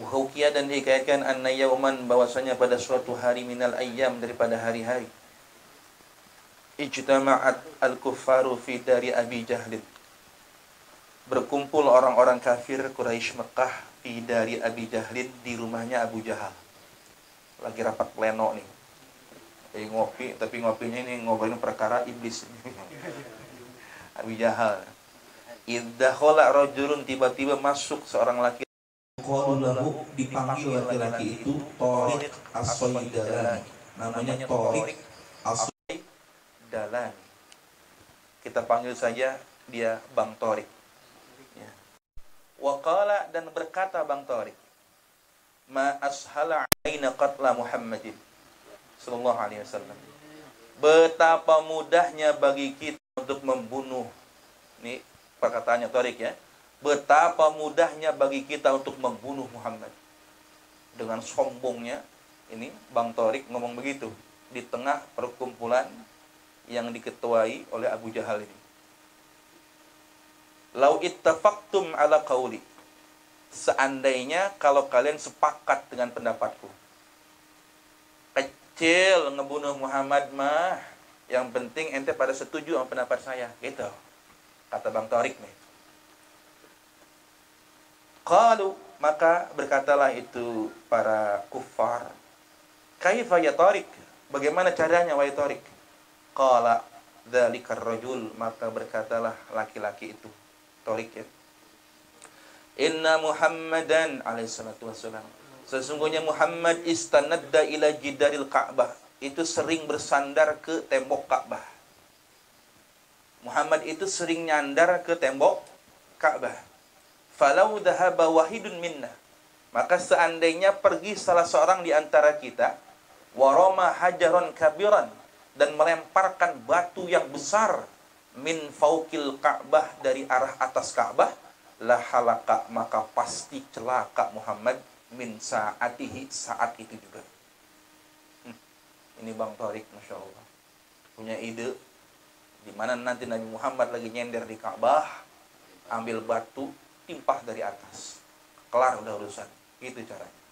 Hukia dan dihikayatkan anna yauman bahwasanya pada suatu hari minal ayyam daripada hari-hari ijtama'at al-kuffaru fi dari Abi Jahlin. Berkumpul orang-orang kafir Quraisy Mekah fi dari Abi Jahlin di rumahnya Abu Jahal. Lagi rapat pleno nih. Ngopi, tapi ngopinya ini ngobrolin perkara iblis. Abi Jahal. Iddakhala rajulun, tiba-tiba masuk seorang laki. Qalu dipanggil laki-laki itu Tariq As-Saydalani. Namanya Tariq As-Saydalani. Kita panggil saja dia Bang Tariq. Ya. Waqala, dan berkata Bang Tariq, ma ashala aina qatla Muhammadin sallallahu alaihi wasallam. Betapa mudahnya bagi kita untuk membunuh. Ini perkataannya Tariq ya. Betapa mudahnya bagi kita untuk membunuh Muhammad. Dengan sombongnya ini Bang Tariq ngomong begitu di tengah perkumpulan yang diketuai oleh Abu Jahal ini. Lau ittafaqtum ala qauli, seandainya kalau kalian sepakat dengan pendapatku, kecil ngebunuh Muhammad mah, yang penting ente pada setuju sama pendapat saya, gitu kata Bang Tariq nih. Qalu, maka berkatalah itu para kuffar, kaifa ya Tariq, bagaimana caranya wahai Tariq? Qala dzalikar rajul, maka berkatalah laki-laki itu, Tariq ya, inna Muhammadan alaihi salatu wassalam, sesungguhnya Muhammad istanadda ila jidaril Ka'bah, itu sering bersandar ke tembok Ka'bah. Muhammad itu sering nyandar ke tembok Ka'bah. Falau dhahaba wahidun minna, maka seandainya pergi salah seorang di antara kita, waroma hajaron kabiran, dan melemparkan batu yang besar, min fauqil Ka'bah, dari arah atas Ka'bah, la halaka, maka pasti celaka Muhammad, min saatihi, saat itu juga. Ini Bang Tariq, Masya Allah, punya ide di mana nanti Nabi Muhammad lagi nyender di Ka'bah, ambil batu, timpah dari atas, kelar udah urusan. Gitu caranya.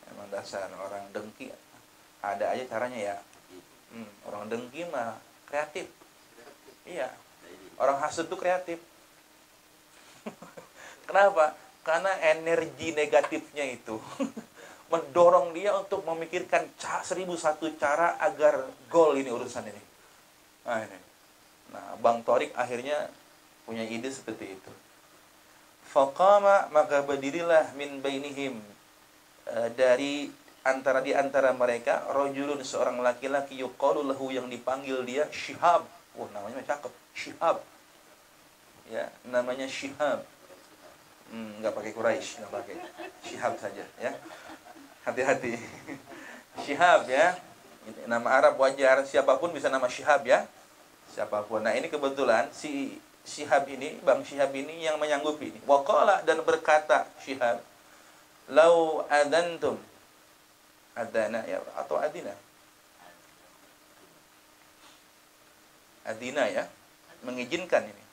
Emang dasar orang dengki, ada aja caranya ya. Orang dengki mah kreatif. Iya, orang hasud tuh kreatif. Kenapa? Karena energi negatifnya itu mendorong dia untuk memikirkan 1001 cara agar gol ini urusan ini. Nah, Bang Tariq akhirnya punya ide seperti itu. Faqama, maka berdirilah min bainihim, dari di antara mereka, rajulun, seorang laki-laki, yuqalu lahu, yang dipanggil dia Syihab. Namanya cakep, Syihab. Ya, namanya Syihab. Enggak pakai Quraisy, enggak pakai. Syihab saja ya. Hati-hati. Syihab ya. Nama Arab wajar, siapapun bisa nama Syihab ya. Siapapun. Nah, ini kebetulan si Syihab ini, Bang Syihab ini yang menyanggupi ini. Waqala, dan berkata Syihab, lau adantum, adana ya, atau adina, adina ya, mengizinkan ini.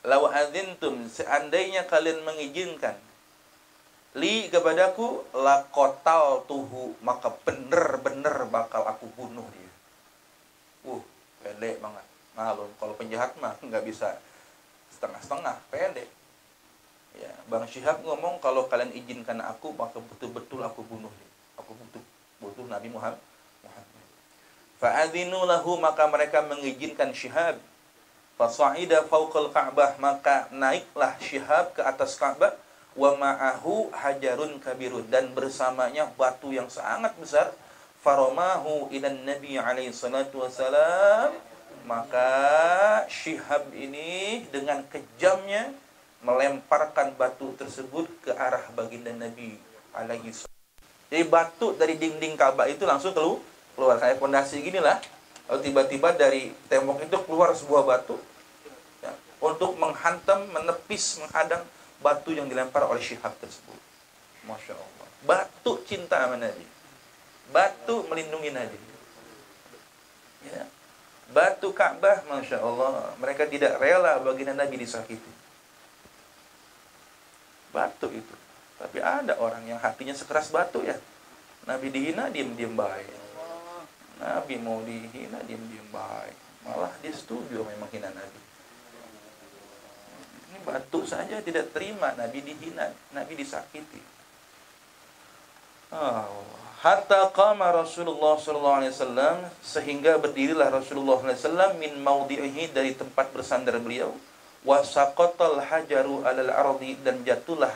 Lau adintum, seandainya kalian mengizinkan, li, kepadaku, lakotal tuhu, maka bener-bener bakal aku bunuh dia. Pendek banget. Malum, kalau penjahat mah nggak bisa setengah-setengah, pendek. Ya, Bang Syihab ngomong, kalau kalian izinkan aku, maka betul-betul aku bunuh dia. Aku butuh Nabi Muhammad. Fa'adzinu lahu, maka mereka mengizinkan Syihab. Fasa'ida fauqal Ka'bah, maka naiklah Syihab ke atas Ka'bah. Wa ma'ahu hajarun kabirun, dan bersamanya batu yang sangat besar. Faromahu ilan Nabi alaihi salatu wassalam, maka Syihab ini dengan kejamnya melemparkan batu tersebut ke arah baginda Nabi alaihi salam. Jadi batu dari dinding Ka'bah itu langsung keluar kayak pondasi gini lah. Lalu tiba-tiba dari tembok itu keluar sebuah batu ya, untuk menghantam, menepis, menghadang batu yang dilempar oleh Syihab tersebut. Masya Allah. Batu cinta sama Nabi. Batu melindungi Nabi. Ya. Batu Ka'bah, Masya Allah, mereka tidak rela baginda Nabi disakiti. Batu itu. Tapi ada orang yang hatinya sekeras batu ya. Nabi dihina, diam-diam baik. Nabi mau dihina, diam-diam baik. Malah dia setuju memang hina Nabi. Ini batu saja tidak terima Nabi dihina, Nabi disakiti. Hatta qama Rasulullah sallallahu alaihi wasallam, sehingga berdirilah Rasulullah sallallahu alaihi wasallam min maudhi'ihi, dari tempat bersandar beliau, wa saqatal hajaru 'alal ardi, dan jatuhlah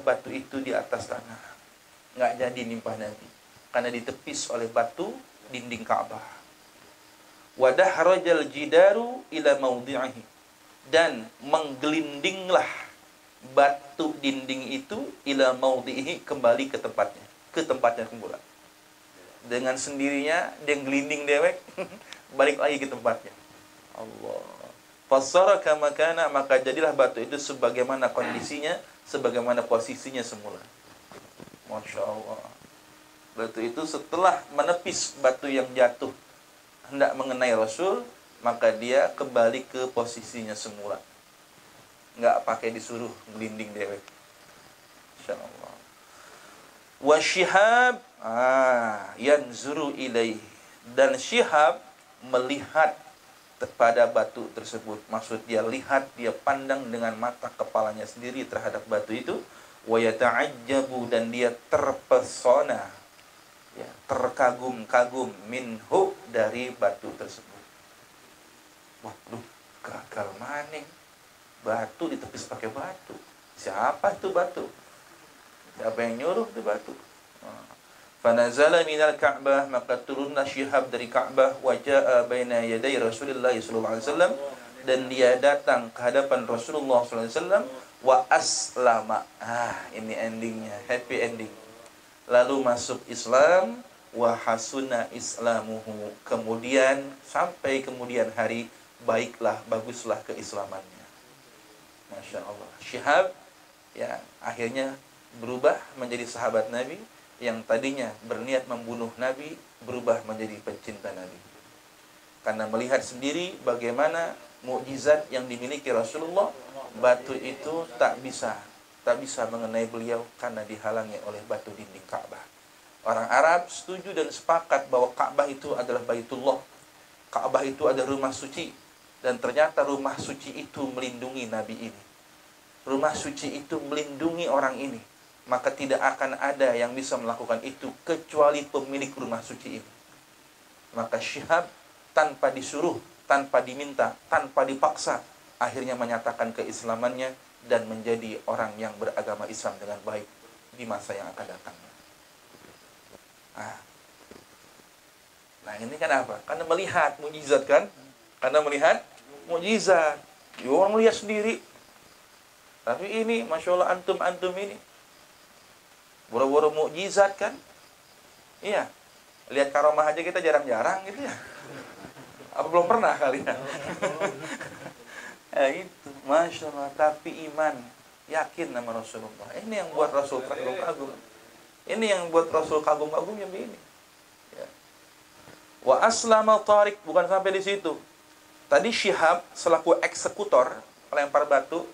batu itu di atas tanah. Enggak jadi nimpah Nabi karena ditepis oleh batu dinding Ka'bah. Wa dahrajal jidaru ila maudhi'ihi, dan menggelindinglah batu dinding itu ila maudhi'ihi, kembali ke tempatnya semula. Dengan sendirinya dia gelinding dewek balik lagi ke tempatnya. Allah. Fasara kama kana, maka jadilah batu itu sebagaimana kondisinya, sebagaimana posisinya semula. Masya Allah. Batu itu setelah menepis batu yang jatuh hendak mengenai Rasul, maka dia kembali ke posisinya semula. Enggak pakai disuruh gelinding dewek. Masya Allah. Wa syihab yanzuru ilaih, dan Syihab melihat pada batu tersebut. Maksud dia lihat, dia pandang dengan mata kepalanya sendiri terhadap batu itu. Wa yata'ajjabu, dan dia terpesona, ya, terkagum-kagum minhu, dari batu tersebut. Waduh, gagal maning. Batu ditepis pakai batu. Siapa itu batu? Siapa yang nyuruh itu batu? Fanazala minal Ka'bah, maka turunlah Syihab dari Ka'bah, wa jaa baina yaday Rasulullah sallallahu alaihi wasallam, dan dia datang ke hadapan Rasulullah sallallahu alaihi wasallam, wa aslama. Ini endingnya, happy ending. Lalu masuk Islam, wa hasuna islamuhu, kemudian sampai kemudian hari baiklah, baguslah keislamannya. Masya Allah. Syihab, ya, akhirnya berubah menjadi sahabat Nabi. Yang tadinya berniat membunuh Nabi berubah menjadi pencinta Nabi, karena melihat sendiri bagaimana mukjizat yang dimiliki Rasulullah. Batu itu tak bisa mengenai beliau karena dihalangi oleh batu dinding Ka'bah. Orang Arab setuju dan sepakat bahwa Ka'bah itu adalah Baitullah, Ka'bah itu adalah rumah suci, dan ternyata rumah suci itu melindungi Nabi ini, rumah suci itu melindungi orang ini. Maka tidak akan ada yang bisa melakukan itu kecuali pemilik rumah suci ini. Maka Syihab tanpa disuruh, tanpa diminta, tanpa dipaksa, akhirnya menyatakan keislamannya dan menjadi orang yang beragama Islam dengan baik di masa yang akan datang. Nah ini kan apa? Karena melihat mukjizat kan? Karena melihat mukjizat. Ya, orang melihat sendiri. Tapi ini, Masya Allah, antum ini boro-boro mukjizat kan? Iya. Lihat karomah aja kita jarang-jarang gitu ya. Apa belum pernah kali ya? Itu, Masya Allah. Tapi iman, yakin sama Rasulullah. Ini yang buat Rasul kagum-kagum. Ini yang buat Rasul kagum-kagum yang begini. Ya. Wa aslama Tariq, bukan sampai di situ. Tadi Syihab selaku eksekutor pelempar batu,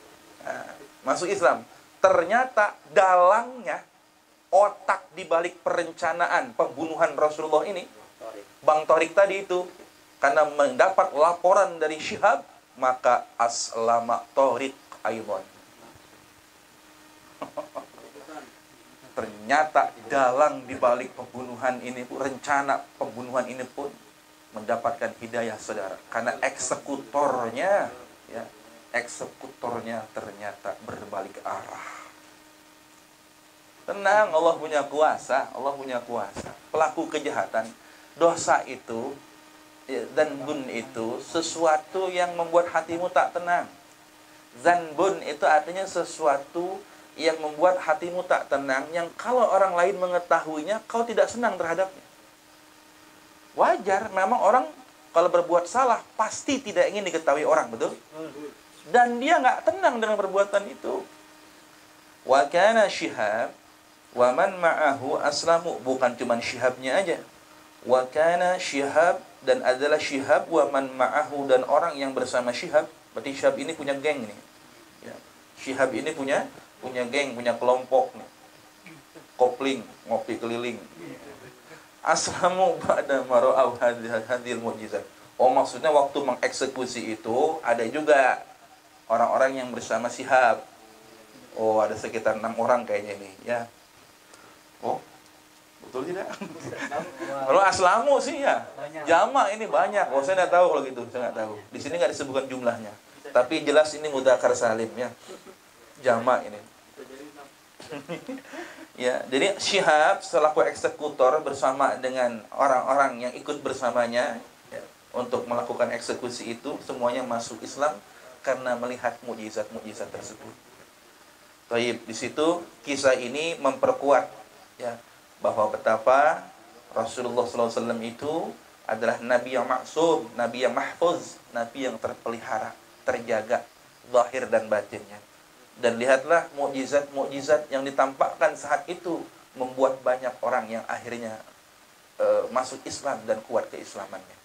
masuk Islam. Ternyata dalangnya, otak di balik perencanaan pembunuhan Rasulullah ini, Bang Tariq tadi itu, karena mendapat laporan dari Syihab, maka aslama Tariq aidan. Ternyata dalang di balik pembunuhan ini, rencana pembunuhan ini pun mendapatkan hidayah, saudara, karena eksekutornya ternyata berbalik arah. Tenang, Allah punya kuasa. Pelaku kejahatan, dosa itu, zanbun itu sesuatu yang membuat hatimu tak tenang. Zanbun itu artinya sesuatu yang membuat hatimu tak tenang, yang kalau orang lain mengetahuinya, kau tidak senang terhadapnya. Wajar, memang orang kalau berbuat salah pasti tidak ingin diketahui orang, betul? Dan dia nggak tenang dengan perbuatan itu. Wa kana Syihab wa man ma'ahu aslamu, bukan cuma Syihabnya aja. Wa kana Syihab, dan adalah Syihab, wa man ma'ahu, dan orang yang bersama Syihab. Berarti Syihab ini punya geng nih. Ya. Syihab ini punya geng, punya kelompok nih. Kopling, ngopi keliling. Aslamu ba'da mara'au hadhil mu'jizat. Oh, maksudnya waktu mengeksekusi itu ada juga orang-orang yang bersama Syihab. Oh, ada sekitar 6 orang kayaknya ini, ya. Oh, betul tidak? Kalau aslamu sih ya. Jamak ini banyak. Oh, saya tidak tahu kalau gitu, saya nggak tahu. Di sini nggak disebutkan jumlahnya. Tapi jelas ini mudzakkar salim ya. Jamak ini. Ya, jadi Syihab selaku eksekutor bersama dengan orang-orang yang ikut bersamanya ya, untuk melakukan eksekusi itu semuanya masuk Islam karena melihat mukjizat-mukjizat tersebut. Baik, di situ kisah ini memperkuat ya bahwa betapa Rasulullah SAW itu adalah nabi yang maksum, nabi yang mahfuz, nabi yang terpelihara, terjaga zahir dan batinnya. Dan lihatlah mukjizat-mukjizat yang ditampakkan saat itu membuat banyak orang yang akhirnya masuk Islam dan kuat keislamannya.